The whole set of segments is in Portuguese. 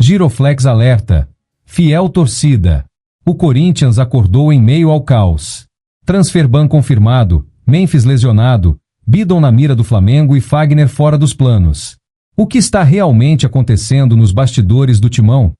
Giroflex alerta. Fiel torcida. O Corinthians acordou em meio ao caos. Transferban confirmado, Memphis lesionado, Bidon na mira do Flamengo e Fagner fora dos planos. O que está realmente acontecendo nos bastidores do Timão?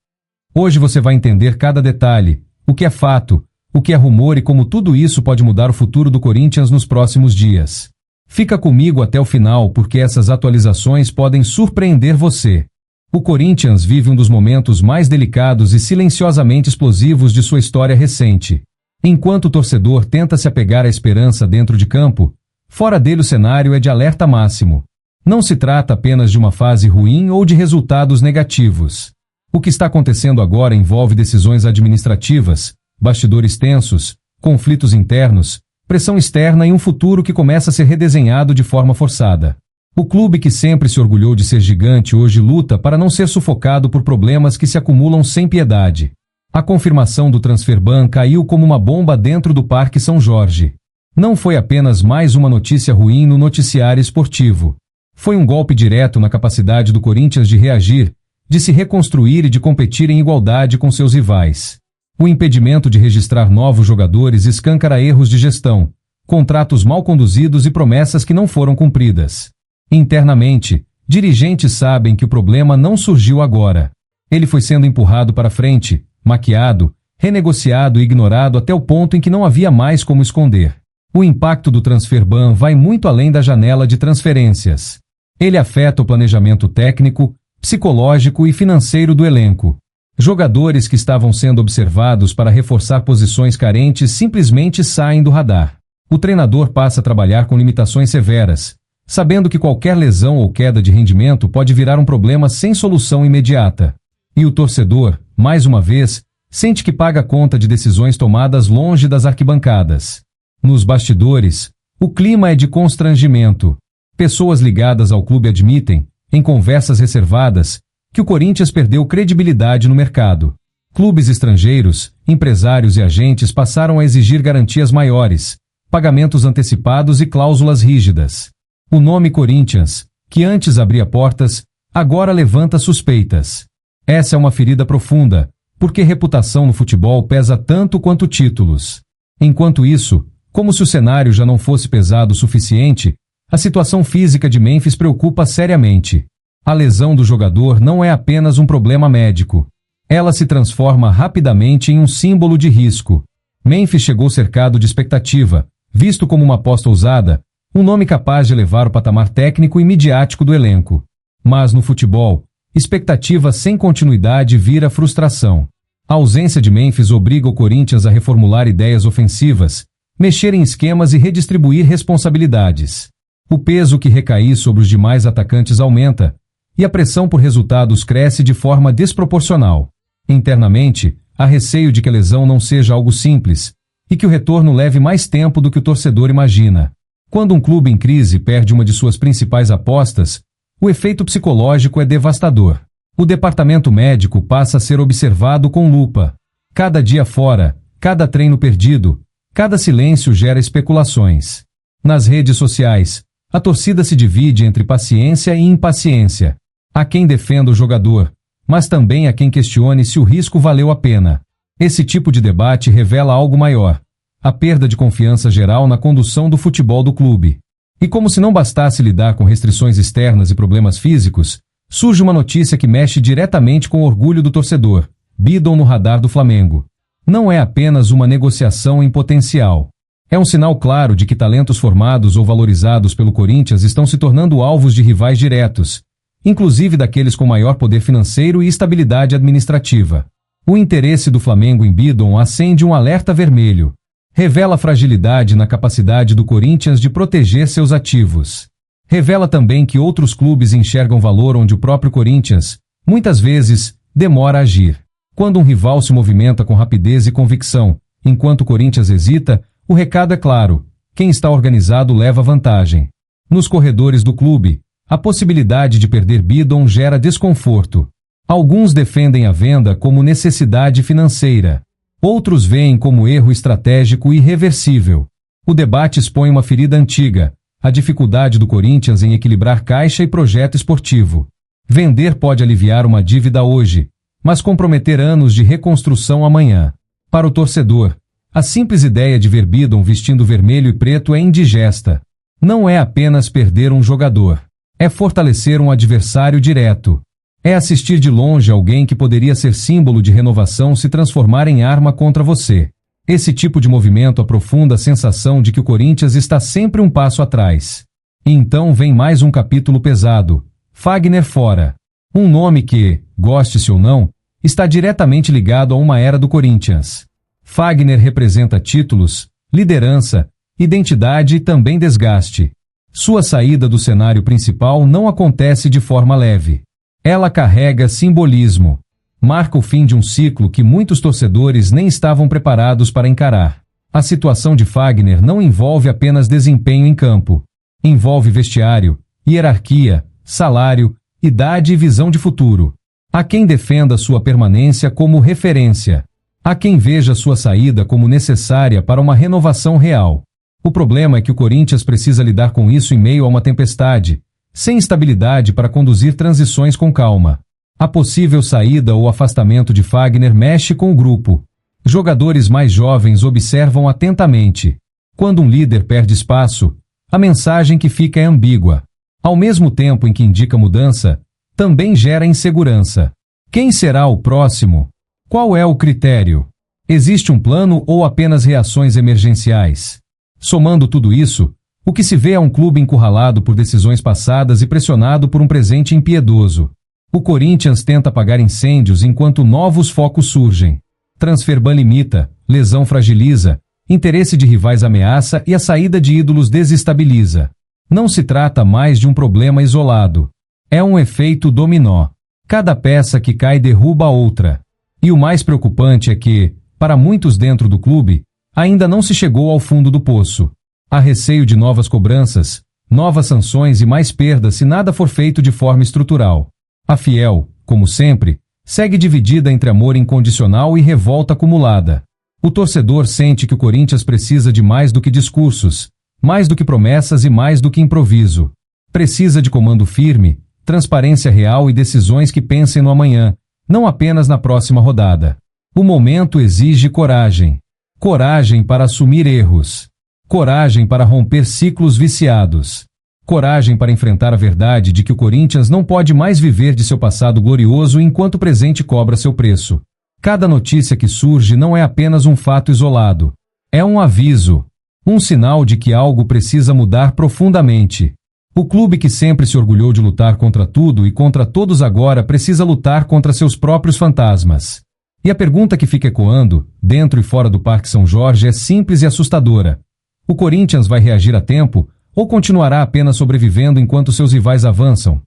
Hoje você vai entender cada detalhe, o que é fato, o que é rumor e como tudo isso pode mudar o futuro do Corinthians nos próximos dias. Fica comigo até o final porque essas atualizações podem surpreender você. O Corinthians vive um dos momentos mais delicados e silenciosamente explosivos de sua história recente. Enquanto o torcedor tenta se apegar à esperança dentro de campo, fora dele o cenário é de alerta máximo. Não se trata apenas de uma fase ruim ou de resultados negativos. O que está acontecendo agora envolve decisões administrativas, bastidores tensos, conflitos internos, pressão externa e um futuro que começa a ser redesenhado de forma forçada. O clube que sempre se orgulhou de ser gigante hoje luta para não ser sufocado por problemas que se acumulam sem piedade. A confirmação do Transferban caiu como uma bomba dentro do Parque São Jorge. Não foi apenas mais uma notícia ruim no noticiário esportivo. Foi um golpe direto na capacidade do Corinthians de reagir, de se reconstruir e de competir em igualdade com seus rivais. O impedimento de registrar novos jogadores escancara erros de gestão, contratos mal conduzidos e promessas que não foram cumpridas. Internamente, dirigentes sabem que o problema não surgiu agora. Ele foi sendo empurrado para frente, maquiado, renegociado e ignorado até o ponto em que não havia mais como esconder. O impacto do Transferban vai muito além da janela de transferências. Ele afeta o planejamento técnico, psicológico e financeiro do elenco. Jogadores que estavam sendo observados para reforçar posições carentes simplesmente saem do radar. O treinador passa a trabalhar com limitações severas, sabendo que qualquer lesão ou queda de rendimento pode virar um problema sem solução imediata. E o torcedor, mais uma vez, sente que paga conta de decisões tomadas longe das arquibancadas. Nos bastidores, o clima é de constrangimento. Pessoas ligadas ao clube admitem, em conversas reservadas, que o Corinthians perdeu credibilidade no mercado. Clubes estrangeiros, empresários e agentes passaram a exigir garantias maiores, pagamentos antecipados e cláusulas rígidas. O nome Corinthians, que antes abria portas, agora levanta suspeitas. Essa é uma ferida profunda, porque reputação no futebol pesa tanto quanto títulos. Enquanto isso, como se o cenário já não fosse pesado o suficiente, a situação física de Memphis preocupa seriamente. A lesão do jogador não é apenas um problema médico. Ela se transforma rapidamente em um símbolo de risco. Memphis chegou cercado de expectativa, visto como uma aposta ousada, um nome capaz de elevar o patamar técnico e midiático do elenco. Mas no futebol, expectativa sem continuidade vira frustração. A ausência de Memphis obriga o Corinthians a reformular ideias ofensivas, mexer em esquemas e redistribuir responsabilidades. O peso que recai sobre os demais atacantes aumenta, e a pressão por resultados cresce de forma desproporcional. Internamente, há receio de que a lesão não seja algo simples, e que o retorno leve mais tempo do que o torcedor imagina. Quando um clube em crise perde uma de suas principais apostas, o efeito psicológico é devastador. O departamento médico passa a ser observado com lupa. Cada dia fora, cada treino perdido, cada silêncio gera especulações. Nas redes sociais, a torcida se divide entre paciência e impaciência. Há quem defenda o jogador, mas também há quem questione se o risco valeu a pena. Esse tipo de debate revela algo maior: a perda de confiança geral na condução do futebol do clube. E como se não bastasse lidar com restrições externas e problemas físicos, surge uma notícia que mexe diretamente com o orgulho do torcedor: Bidon no radar do Flamengo. Não é apenas uma negociação em potencial. É um sinal claro de que talentos formados ou valorizados pelo Corinthians estão se tornando alvos de rivais diretos, inclusive daqueles com maior poder financeiro e estabilidade administrativa. O interesse do Flamengo em Bidon acende um alerta vermelho. Revela fragilidade na capacidade do Corinthians de proteger seus ativos. Revela também que outros clubes enxergam valor onde o próprio Corinthians, muitas vezes, demora a agir. Quando um rival se movimenta com rapidez e convicção, enquanto o Corinthians hesita, o recado é claro: quem está organizado leva vantagem. Nos corredores do clube, a possibilidade de perder Bidon gera desconforto. Alguns defendem a venda como necessidade financeira. Outros veem como erro estratégico irreversível. O debate expõe uma ferida antiga: a dificuldade do Corinthians em equilibrar caixa e projeto esportivo. Vender pode aliviar uma dívida hoje, mas comprometer anos de reconstrução amanhã. Para o torcedor, a simples ideia de ver Bidon vestindo vermelho e preto é indigesta. Não é apenas perder um jogador. É fortalecer um adversário direto. É assistir de longe alguém que poderia ser símbolo de renovação se transformar em arma contra você. Esse tipo de movimento aprofunda a sensação de que o Corinthians está sempre um passo atrás. E então vem mais um capítulo pesado. Fagner fora. Um nome que, goste-se ou não, está diretamente ligado a uma era do Corinthians. Fagner representa títulos, liderança, identidade e também desgaste. Sua saída do cenário principal não acontece de forma leve. Ela carrega simbolismo. Marca o fim de um ciclo que muitos torcedores nem estavam preparados para encarar. A situação de Fagner não envolve apenas desempenho em campo. Envolve vestiário, hierarquia, salário, idade e visão de futuro. Há quem defenda sua permanência como referência. Há quem veja sua saída como necessária para uma renovação real. O problema é que o Corinthians precisa lidar com isso em meio a uma tempestade, sem estabilidade para conduzir transições com calma. A possível saída ou afastamento de Fagner mexe com o grupo. Jogadores mais jovens observam atentamente. Quando um líder perde espaço, a mensagem que fica é ambígua. Ao mesmo tempo em que indica mudança, também gera insegurança. Quem será o próximo? Qual é o critério? Existe um plano ou apenas reações emergenciais? Somando tudo isso, o que se vê é um clube encurralado por decisões passadas e pressionado por um presente impiedoso. O Corinthians tenta apagar incêndios enquanto novos focos surgem. Transferban limita, lesão fragiliza, interesse de rivais ameaça e a saída de ídolos desestabiliza. Não se trata mais de um problema isolado. É um efeito dominó. Cada peça que cai derruba a outra. E o mais preocupante é que, para muitos dentro do clube, ainda não se chegou ao fundo do poço. Há receio de novas cobranças, novas sanções e mais perdas se nada for feito de forma estrutural. A Fiel, como sempre, segue dividida entre amor incondicional e revolta acumulada. O torcedor sente que o Corinthians precisa de mais do que discursos, mais do que promessas e mais do que improviso. Precisa de comando firme, transparência real e decisões que pensem no amanhã, não apenas na próxima rodada. O momento exige coragem. Coragem para assumir erros. Coragem para romper ciclos viciados. Coragem para enfrentar a verdade de que o Corinthians não pode mais viver de seu passado glorioso enquanto o presente cobra seu preço. Cada notícia que surge não é apenas um fato isolado. É um aviso. Um sinal de que algo precisa mudar profundamente. O clube que sempre se orgulhou de lutar contra tudo e contra todos agora precisa lutar contra seus próprios fantasmas. E a pergunta que fica ecoando, dentro e fora do Parque São Jorge, é simples e assustadora. O Corinthians vai reagir a tempo ou continuará apenas sobrevivendo enquanto seus rivais avançam?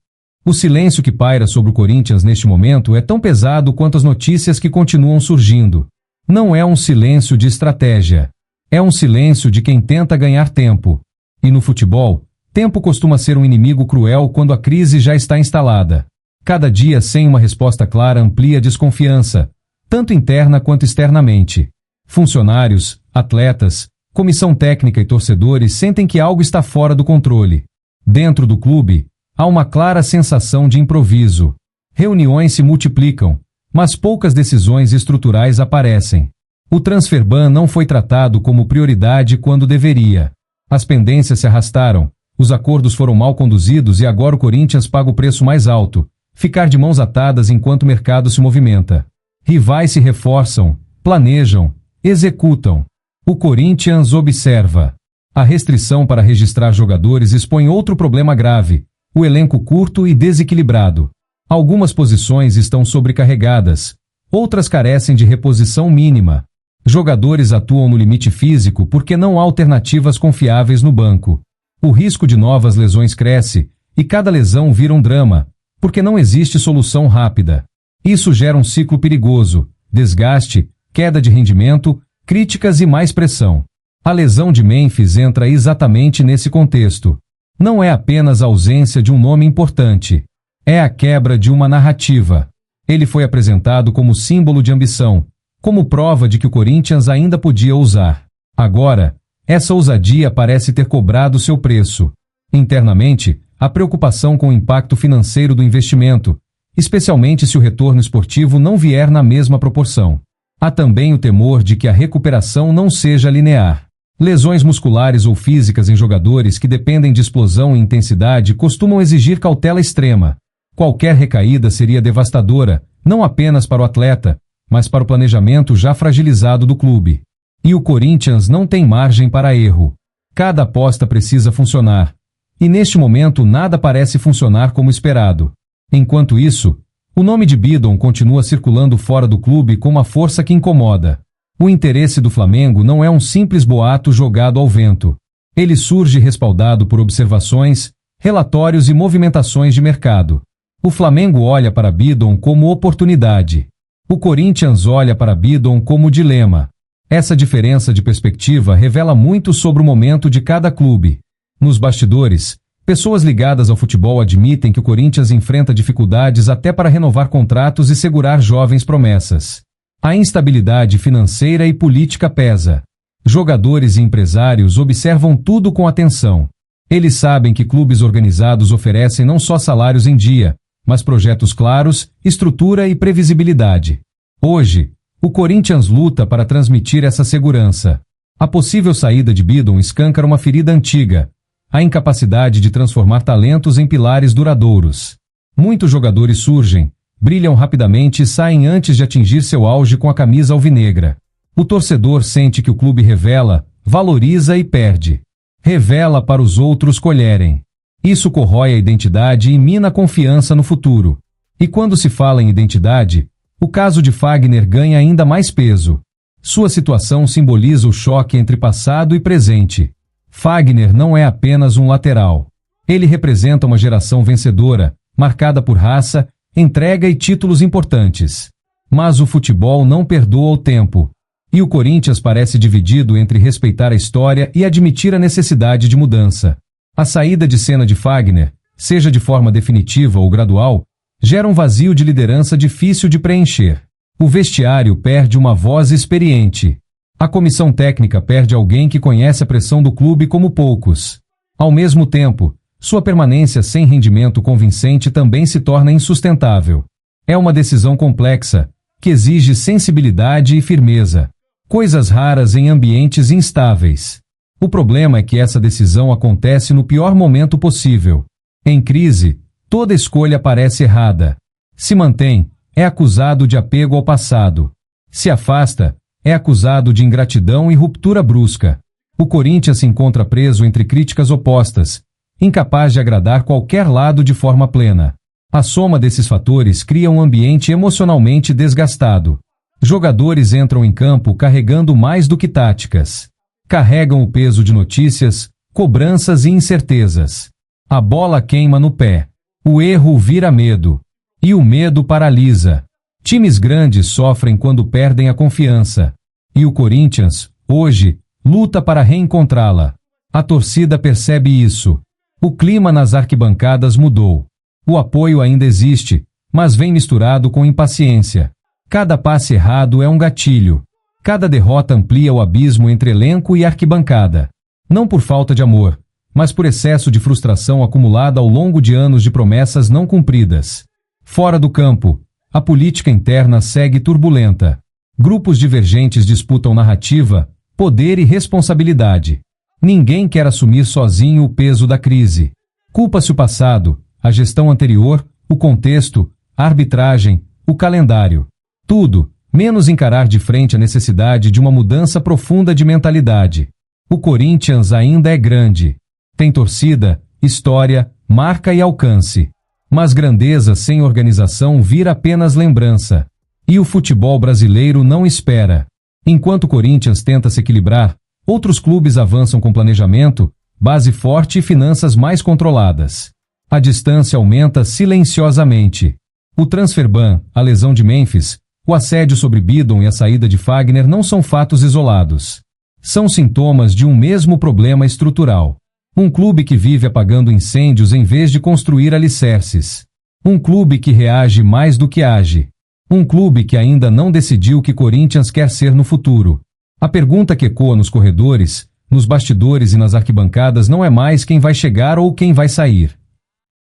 O silêncio que paira sobre o Corinthians neste momento é tão pesado quanto as notícias que continuam surgindo. Não é um silêncio de estratégia. É um silêncio de quem tenta ganhar tempo. E no futebol, tempo costuma ser um inimigo cruel quando a crise já está instalada. Cada dia sem uma resposta clara amplia a desconfiança, tanto interna quanto externamente. Funcionários, atletas, comissão técnica e torcedores sentem que algo está fora do controle. Dentro do clube, há uma clara sensação de improviso. Reuniões se multiplicam, mas poucas decisões estruturais aparecem. O Transferban não foi tratado como prioridade quando deveria. As pendências se arrastaram, os acordos foram mal conduzidos e agora o Corinthians paga o preço mais alto, ficar de mãos atadas enquanto o mercado se movimenta. Rivais se reforçam, planejam, executam. O Corinthians observa. A restrição para registrar jogadores expõe outro problema grave, o elenco curto e desequilibrado. Algumas posições estão sobrecarregadas, outras carecem de reposição mínima. Jogadores atuam no limite físico porque não há alternativas confiáveis no banco. O risco de novas lesões cresce, e cada lesão vira um drama, porque não existe solução rápida. Isso gera um ciclo perigoso, desgaste, queda de rendimento, críticas e mais pressão. A lesão de Memphis entra exatamente nesse contexto. Não é apenas a ausência de um nome importante. É a quebra de uma narrativa. Ele foi apresentado como símbolo de ambição, como prova de que o Corinthians ainda podia ousar. Agora, essa ousadia parece ter cobrado seu preço. Internamente, a preocupação com o impacto financeiro do investimento especialmente se o retorno esportivo não vier na mesma proporção. Há também o temor de que a recuperação não seja linear. Lesões musculares ou físicas em jogadores que dependem de explosão e intensidade costumam exigir cautela extrema. Qualquer recaída seria devastadora, não apenas para o atleta, mas para o planejamento já fragilizado do clube. E o Corinthians não tem margem para erro. Cada aposta precisa funcionar. E neste momento nada parece funcionar como esperado. Enquanto isso, o nome de Bidon continua circulando fora do clube com uma força que incomoda. O interesse do Flamengo não é um simples boato jogado ao vento. Ele surge respaldado por observações, relatórios e movimentações de mercado. O Flamengo olha para Bidon como oportunidade. O Corinthians olha para Bidon como dilema. Essa diferença de perspectiva revela muito sobre o momento de cada clube. Nos bastidores, pessoas ligadas ao futebol admitem que o Corinthians enfrenta dificuldades até para renovar contratos e segurar jovens promessas. A instabilidade financeira e política pesa. Jogadores e empresários observam tudo com atenção. Eles sabem que clubes organizados oferecem não só salários em dia, mas projetos claros, estrutura e previsibilidade. Hoje, o Corinthians luta para transmitir essa segurança. A possível saída de Bidon escancara uma ferida antiga, a incapacidade de transformar talentos em pilares duradouros. Muitos jogadores surgem, brilham rapidamente e saem antes de atingir seu auge com a camisa alvinegra. O torcedor sente que o clube revela, valoriza e perde. Revela para os outros colherem. Isso corrói a identidade e mina a confiança no futuro. E quando se fala em identidade, o caso de Fagner ganha ainda mais peso. Sua situação simboliza o choque entre passado e presente. Fagner não é apenas um lateral. Ele representa uma geração vencedora, marcada por raça, entrega e títulos importantes. Mas o futebol não perdoa o tempo. E o Corinthians parece dividido entre respeitar a história e admitir a necessidade de mudança. A saída de cena de Fagner, seja de forma definitiva ou gradual, gera um vazio de liderança difícil de preencher. O vestiário perde uma voz experiente. A comissão técnica perde alguém que conhece a pressão do clube como poucos. Ao mesmo tempo, sua permanência sem rendimento convincente também se torna insustentável. É uma decisão complexa, que exige sensibilidade e firmeza. Coisas raras em ambientes instáveis. O problema é que essa decisão acontece no pior momento possível. Em crise, toda escolha parece errada. Se mantém, é acusado de apego ao passado. Se afasta, é acusado de ingratidão e ruptura brusca. O Corinthians se encontra preso entre críticas opostas, incapaz de agradar qualquer lado de forma plena. A soma desses fatores cria um ambiente emocionalmente desgastado. Jogadores entram em campo carregando mais do que táticas. Carregam o peso de notícias, cobranças e incertezas. A bola queima no pé. O erro vira medo. E o medo paralisa. Times grandes sofrem quando perdem a confiança. E o Corinthians, hoje, luta para reencontrá-la. A torcida percebe isso. O clima nas arquibancadas mudou. O apoio ainda existe, mas vem misturado com impaciência. Cada passe errado é um gatilho. Cada derrota amplia o abismo entre elenco e arquibancada. Não por falta de amor, mas por excesso de frustração acumulada ao longo de anos de promessas não cumpridas. Fora do campo, a política interna segue turbulenta. Grupos divergentes disputam narrativa, poder e responsabilidade. Ninguém quer assumir sozinho o peso da crise. Culpa-se o passado, a gestão anterior, o contexto, a arbitragem, o calendário. Tudo, menos encarar de frente a necessidade de uma mudança profunda de mentalidade. O Corinthians ainda é grande. Tem torcida, história, marca e alcance. Mas grandeza sem organização vira apenas lembrança. E o futebol brasileiro não espera. Enquanto o Corinthians tenta se equilibrar, outros clubes avançam com planejamento, base forte e finanças mais controladas. A distância aumenta silenciosamente. O transfer ban, a lesão de Memphis, o assédio sobre Bidon e a saída de Fagner não são fatos isolados. São sintomas de um mesmo problema estrutural. Um clube que vive apagando incêndios em vez de construir alicerces. Um clube que reage mais do que age. Um clube que ainda não decidiu o que Corinthians quer ser no futuro. A pergunta que ecoa nos corredores, nos bastidores e nas arquibancadas não é mais quem vai chegar ou quem vai sair.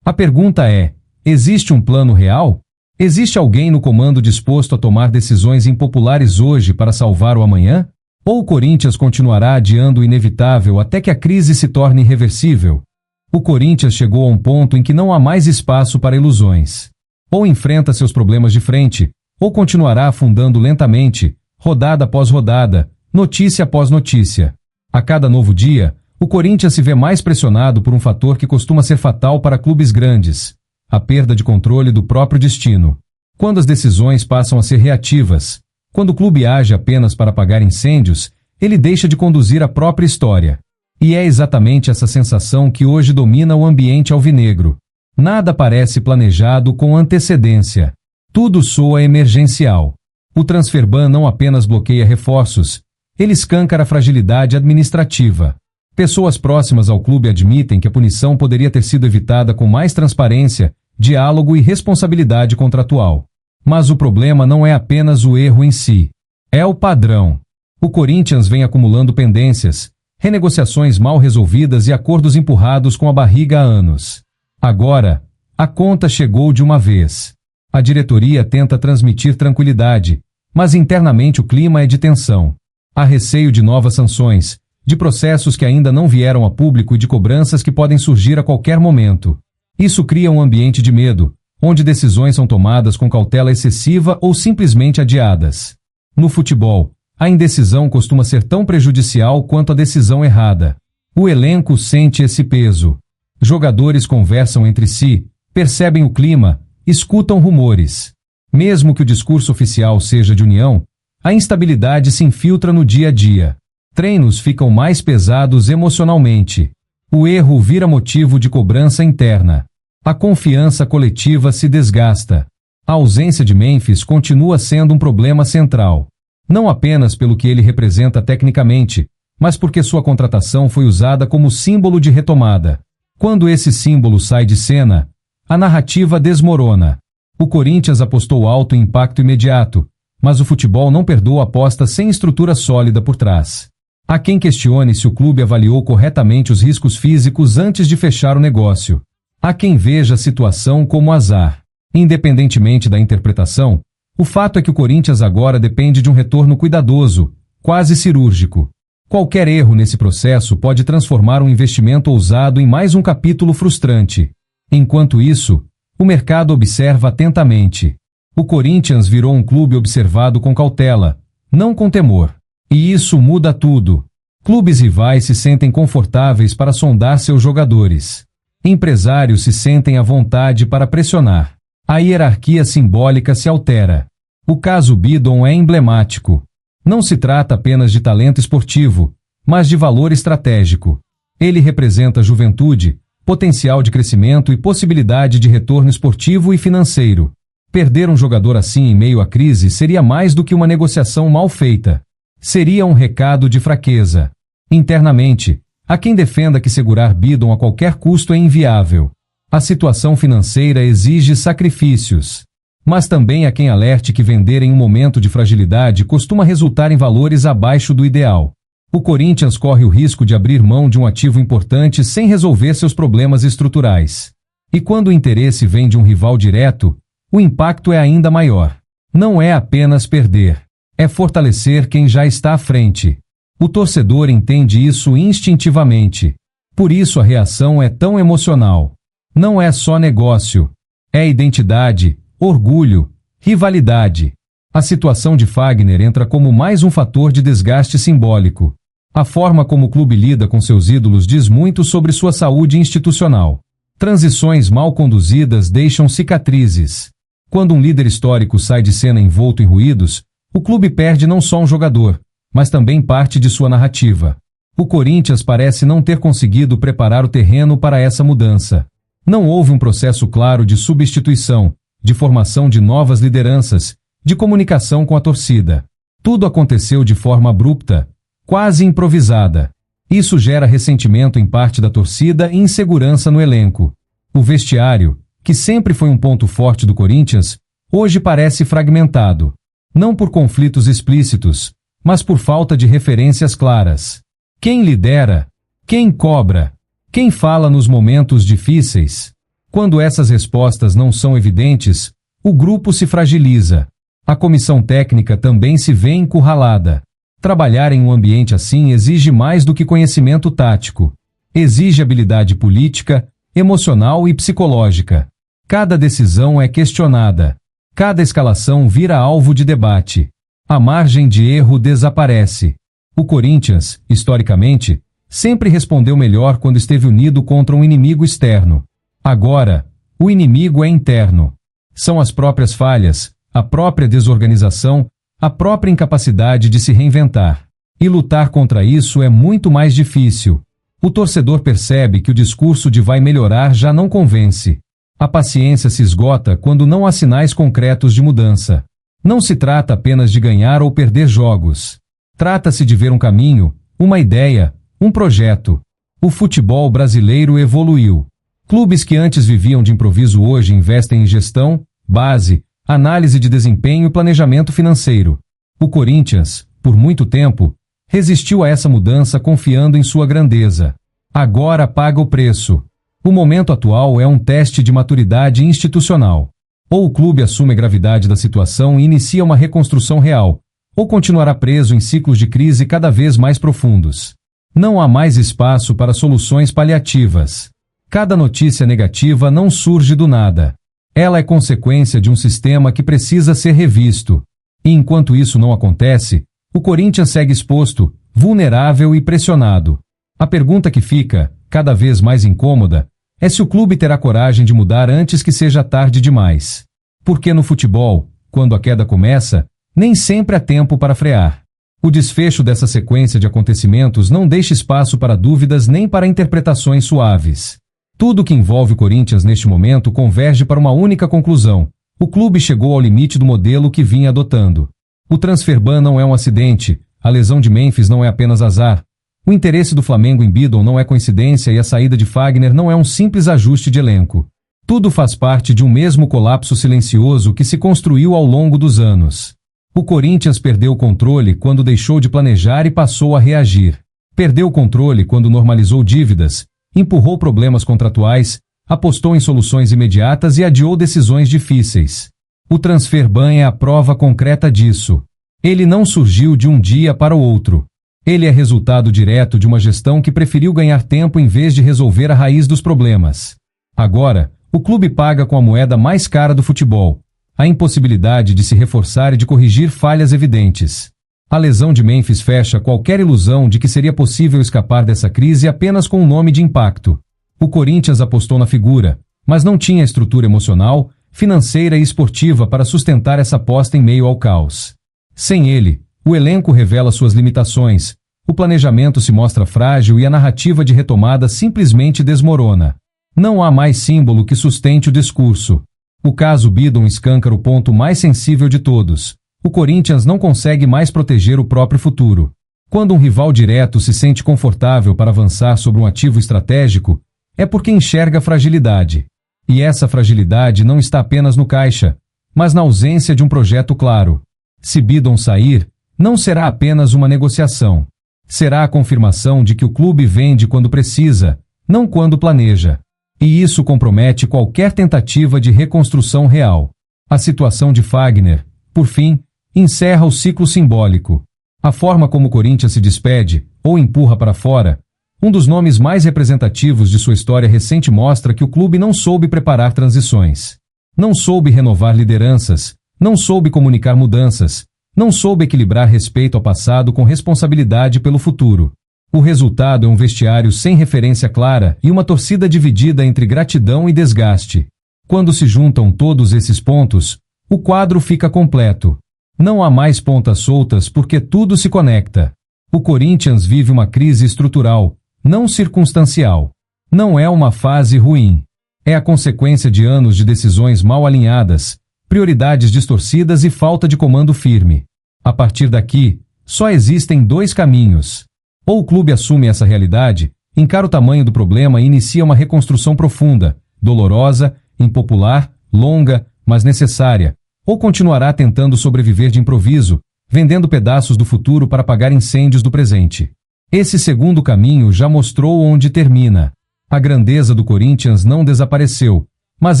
A pergunta é: existe um plano real? Existe alguém no comando disposto a tomar decisões impopulares hoje para salvar o amanhã? Ou o Corinthians continuará adiando o inevitável até que a crise se torne irreversível? O Corinthians chegou a um ponto em que não há mais espaço para ilusões. Ou enfrenta seus problemas de frente, ou continuará afundando lentamente, rodada após rodada, notícia após notícia. A cada novo dia, o Corinthians se vê mais pressionado por um fator que costuma ser fatal para clubes grandes: a perda de controle do próprio destino. Quando as decisões passam a ser reativas, quando o clube age apenas para apagar incêndios, ele deixa de conduzir a própria história. E é exatamente essa sensação que hoje domina o ambiente alvinegro. Nada parece planejado com antecedência. Tudo soa emergencial. O Transferban não apenas bloqueia reforços, ele escancara a fragilidade administrativa. Pessoas próximas ao clube admitem que a punição poderia ter sido evitada com mais transparência, diálogo e responsabilidade contratual. Mas o problema não é apenas o erro em si. É o padrão. O Corinthians vem acumulando pendências, renegociações mal resolvidas e acordos empurrados com a barriga há anos. Agora, a conta chegou de uma vez. A diretoria tenta transmitir tranquilidade, mas internamente o clima é de tensão. Há receio de novas sanções, de processos que ainda não vieram a público e de cobranças que podem surgir a qualquer momento. Isso cria um ambiente de medo, onde decisões são tomadas com cautela excessiva ou simplesmente adiadas. No futebol, a indecisão costuma ser tão prejudicial quanto a decisão errada. O elenco sente esse peso. Jogadores conversam entre si, percebem o clima, escutam rumores. Mesmo que o discurso oficial seja de união, a instabilidade se infiltra no dia a dia. Treinos ficam mais pesados emocionalmente. O erro vira motivo de cobrança interna. A confiança coletiva se desgasta. A ausência de Memphis continua sendo um problema central. Não apenas pelo que ele representa tecnicamente, mas porque sua contratação foi usada como símbolo de retomada. Quando esse símbolo sai de cena, a narrativa desmorona. O Corinthians apostou alto em impacto imediato, mas o futebol não perdoa apostas sem estrutura sólida por trás. Há quem questione se o clube avaliou corretamente os riscos físicos antes de fechar o negócio. Há quem veja a situação como azar. Independentemente da interpretação, o fato é que o Corinthians agora depende de um retorno cuidadoso, quase cirúrgico. Qualquer erro nesse processo pode transformar um investimento ousado em mais um capítulo frustrante. Enquanto isso, o mercado observa atentamente. O Corinthians virou um clube observado com cautela, não com temor. E isso muda tudo. Clubes rivais se sentem confortáveis para sondar seus jogadores. Empresários se sentem à vontade para pressionar. A hierarquia simbólica se altera. O caso Bidon é emblemático. Não se trata apenas de talento esportivo, mas de valor estratégico. Ele representa juventude, potencial de crescimento e possibilidade de retorno esportivo e financeiro. Perder um jogador assim em meio à crise seria mais do que uma negociação mal feita. Seria um recado de fraqueza. Internamente, há quem defenda que segurar Bidon a qualquer custo é inviável. A situação financeira exige sacrifícios. Mas também há quem alerte que vender em um momento de fragilidade costuma resultar em valores abaixo do ideal. O Corinthians corre o risco de abrir mão de um ativo importante sem resolver seus problemas estruturais. E quando o interesse vem de um rival direto, o impacto é ainda maior. Não é apenas perder. É fortalecer quem já está à frente. O torcedor entende isso instintivamente. Por isso a reação é tão emocional. Não é só negócio. É identidade, orgulho, rivalidade. A situação de Fagner entra como mais um fator de desgaste simbólico. A forma como o clube lida com seus ídolos diz muito sobre sua saúde institucional. Transições mal conduzidas deixam cicatrizes. Quando um líder histórico sai de cena envolto em ruídos, o clube perde não só um jogador, mas também parte de sua narrativa. O Corinthians parece não ter conseguido preparar o terreno para essa mudança. Não houve um processo claro de substituição, de formação de novas lideranças, de comunicação com a torcida. Tudo aconteceu de forma abrupta, quase improvisada. Isso gera ressentimento em parte da torcida e insegurança no elenco. O vestiário, que sempre foi um ponto forte do Corinthians, hoje parece fragmentado. Não por conflitos explícitos, mas por falta de referências claras. Quem lidera? Quem cobra? Quem fala nos momentos difíceis? Quando essas respostas não são evidentes, O grupo se fragiliza. A comissão técnica também se vê encurralada. Trabalhar em um ambiente assim exige mais do que conhecimento tático. Exige habilidade política, emocional e psicológica. Cada decisão é questionada. Cada escalação vira alvo de debate. A margem de erro desaparece. O Corinthians, historicamente, sempre respondeu melhor quando esteve unido contra um inimigo externo. Agora, o inimigo é interno. São as próprias falhas, a própria desorganização, a própria incapacidade de se reinventar. E lutar contra isso é muito mais difícil. O torcedor percebe que o discurso de vai melhorar já não convence. A paciência se esgota quando não há sinais concretos de mudança. Não se trata apenas de ganhar ou perder jogos. Trata-se de ver um caminho, uma ideia, um projeto. O futebol brasileiro evoluiu. Clubes que antes viviam de improviso hoje investem em gestão, base, análise de desempenho e planejamento financeiro. O Corinthians, por muito tempo, resistiu a essa mudança confiando em sua grandeza. Agora paga o preço. O momento atual é um teste de maturidade institucional. Ou o clube assume a gravidade da situação e inicia uma reconstrução real, ou continuará preso em ciclos de crise cada vez mais profundos. Não há mais espaço para soluções paliativas. Cada notícia negativa não surge do nada. Ela é consequência de um sistema que precisa ser revisto. E enquanto isso não acontece, o Corinthians segue exposto, vulnerável e pressionado. A pergunta que fica, cada vez mais incômoda, é se o clube terá coragem de mudar antes que seja tarde demais. Porque no futebol, quando a queda começa, nem sempre há tempo para frear. O desfecho dessa sequência de acontecimentos não deixa espaço para dúvidas nem para interpretações suaves. Tudo que envolve o Corinthians neste momento converge para uma única conclusão. O clube chegou ao limite do modelo que vinha adotando. O transfer-ban não é um acidente, a lesão de Memphis não é apenas azar. O interesse do Flamengo em Bidon não é coincidência e a saída de Fagner não é um simples ajuste de elenco. Tudo faz parte de um mesmo colapso silencioso que se construiu ao longo dos anos. O Corinthians perdeu o controle quando deixou de planejar e passou a reagir. Perdeu o controle quando normalizou dívidas, empurrou problemas contratuais, apostou em soluções imediatas e adiou decisões difíceis. O transfer-ban é a prova concreta disso. Ele não surgiu de um dia para o outro. Ele é resultado direto de uma gestão que preferiu ganhar tempo em vez de resolver a raiz dos problemas. Agora, o clube paga com a moeda mais cara do futebol, a impossibilidade de se reforçar e de corrigir falhas evidentes. A lesão de Memphis fecha qualquer ilusão de que seria possível escapar dessa crise apenas com um nome de impacto. O Corinthians apostou na figura, mas não tinha estrutura emocional, financeira e esportiva para sustentar essa aposta em meio ao caos. Sem ele, o elenco revela suas limitações, o planejamento se mostra frágil e a narrativa de retomada simplesmente desmorona. Não há mais símbolo que sustente o discurso. O caso Bidon escancara o ponto mais sensível de todos. O Corinthians não consegue mais proteger o próprio futuro. Quando um rival direto se sente confortável para avançar sobre um ativo estratégico, é porque enxerga fragilidade. E essa fragilidade não está apenas no caixa, mas na ausência de um projeto claro. Se Bidon sair, não será apenas uma negociação. Será a confirmação de que o clube vende quando precisa, não quando planeja. E isso compromete qualquer tentativa de reconstrução real. A situação de Fagner, por fim, encerra o ciclo simbólico. A forma como o Corinthians se despede, ou empurra para fora, um dos nomes mais representativos de sua história recente mostra que o clube não soube preparar transições. Não soube renovar lideranças, não soube comunicar mudanças, não soube equilibrar respeito ao passado com responsabilidade pelo futuro. O resultado é um vestiário sem referência clara e uma torcida dividida entre gratidão e desgaste. Quando se juntam todos esses pontos, o quadro fica completo. Não há mais pontas soltas porque tudo se conecta. O Corinthians vive uma crise estrutural, não circunstancial. Não é uma fase ruim. É a consequência de anos de decisões mal alinhadas, prioridades distorcidas e falta de comando firme. A partir daqui, só existem dois caminhos. Ou o clube assume essa realidade, encara o tamanho do problema e inicia uma reconstrução profunda, dolorosa, impopular, longa, mas necessária, ou continuará tentando sobreviver de improviso, vendendo pedaços do futuro para apagar incêndios do presente. Esse segundo caminho já mostrou onde termina. A grandeza do Corinthians não desapareceu, mas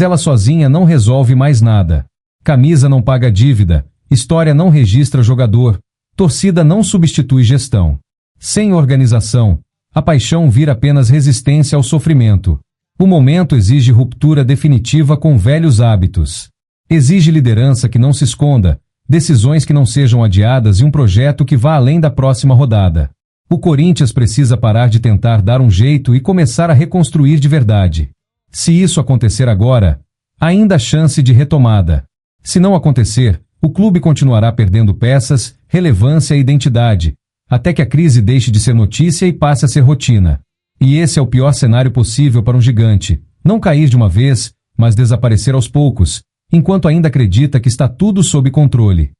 ela sozinha não resolve mais nada. Camisa não paga dívida, história não registra jogador, torcida não substitui gestão. Sem organização, a paixão vira apenas resistência ao sofrimento. O momento exige ruptura definitiva com velhos hábitos. Exige liderança que não se esconda, decisões que não sejam adiadas e um projeto que vá além da próxima rodada. O Corinthians precisa parar de tentar dar um jeito e começar a reconstruir de verdade. Se isso acontecer agora, ainda há chance de retomada. Se não acontecer, o clube continuará perdendo peças, relevância e identidade, até que a crise deixe de ser notícia e passe a ser rotina. E esse é o pior cenário possível para um gigante: não cair de uma vez, mas desaparecer aos poucos, enquanto ainda acredita que está tudo sob controle.